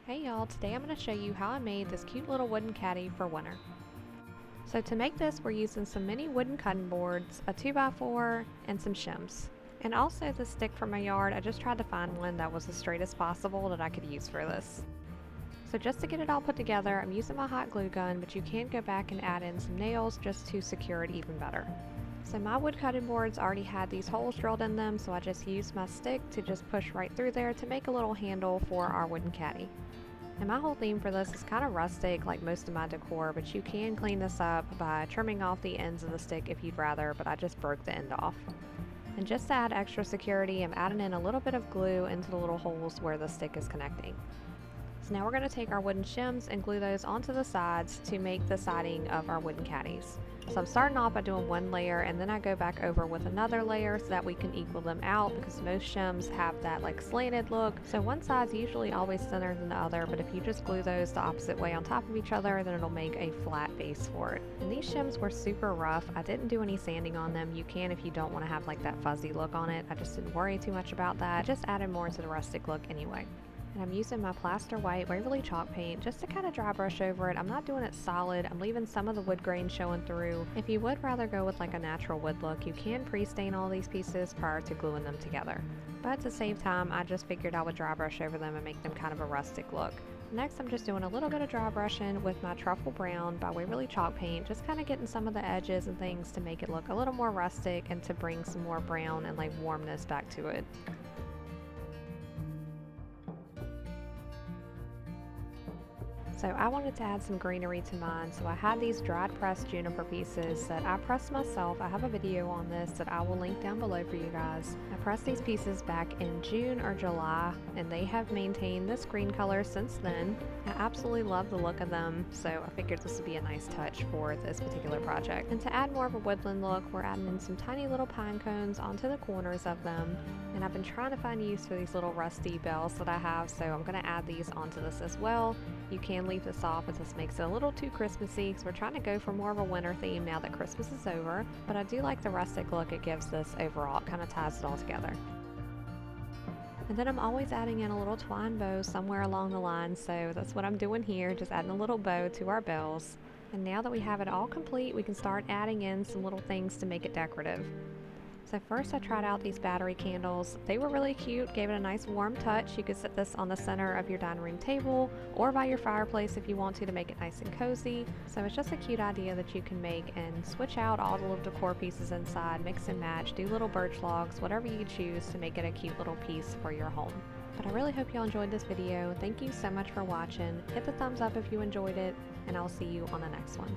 Hey y'all, today I'm going to show you how I made this cute little wooden caddy for winter. So to make this, we're using some mini wooden cutting boards, a 2x4, and some shims. And also the stick from my yard. I just tried to find one that was as straight as possible that I could use for this. So just to get it all put together, I'm using my hot glue gun, but you can go back and add in some nails just to secure it even better. So my wood cutting boards already had these holes drilled in them, so I just used my stick to just push right through there to make a little handle for our wooden caddy. And my whole theme for this is kind of rustic like most of my decor, but you can clean this up by trimming off the ends of the stick if you'd rather, but I just broke the end off. And just to add extra security, I'm adding in a little bit of glue into the little holes where the stick is connecting. So now we're going to take our wooden shims and glue those onto the sides to make the siding of our wooden caddies. So I'm starting off by doing one layer, and then I go back over with another layer so that we can equal them out, because most shims have that like slanted look. So one side's usually always thinner than the other, but if you just glue those the opposite way on top of each other, then it'll make a flat base for it. And these shims were super rough. I didn't do any sanding on them. You can if you don't want to have like that fuzzy look on it. I just didn't worry too much about that. I just added more to the rustic look anyway. And I'm using my plaster white Waverly chalk paint just to kind of dry brush over it. I'm not doing it solid. I'm leaving some of the wood grain showing through. If you would rather go with like a natural wood look, you can pre-stain all these pieces prior to gluing them together. But to save time, I just figured I would dry brush over them and make them kind of a rustic look. Next, I'm just doing a little bit of dry brushing with my truffle brown by Waverly chalk paint, just kind of getting some of the edges and things to make it look a little more rustic and to bring some more brown and like warmness back to it. So I wanted to add some greenery to mine, so I had these dried pressed juniper pieces that I pressed myself. I have a video on this that I will link down below for you guys. I pressed these pieces back in June or July, and they have maintained this green color since then. I absolutely love the look of them, so I figured this would be a nice touch for this particular project. And to add more of a woodland look, we're adding in some tiny little pine cones onto the corners of them. And I've been trying to find use for these little rusty bells that I have, so I'm going to add these onto this as well. You can leave this off if this makes it a little too Christmassy, because we're trying to go for more of a winter theme now that Christmas is over. But I do like the rustic look it gives this overall. It kind of ties it all together. And then I'm always adding in a little twine bow somewhere along the line, so that's what I'm doing here, just adding a little bow to our bells. And now that we have it all complete, we can start adding in some little things to make it decorative. So first I tried out these battery candles. They were really cute, gave it a nice warm touch. You could set this on the center of your dining room table or by your fireplace if you want to make it nice and cozy. So it's just a cute idea that you can make and switch out all the little decor pieces inside, mix and match, do little birch logs, whatever you choose to make it a cute little piece for your home. But I really hope y'all enjoyed this video. Thank you so much for watching. Hit the thumbs up if you enjoyed it, and I'll see you on the next one.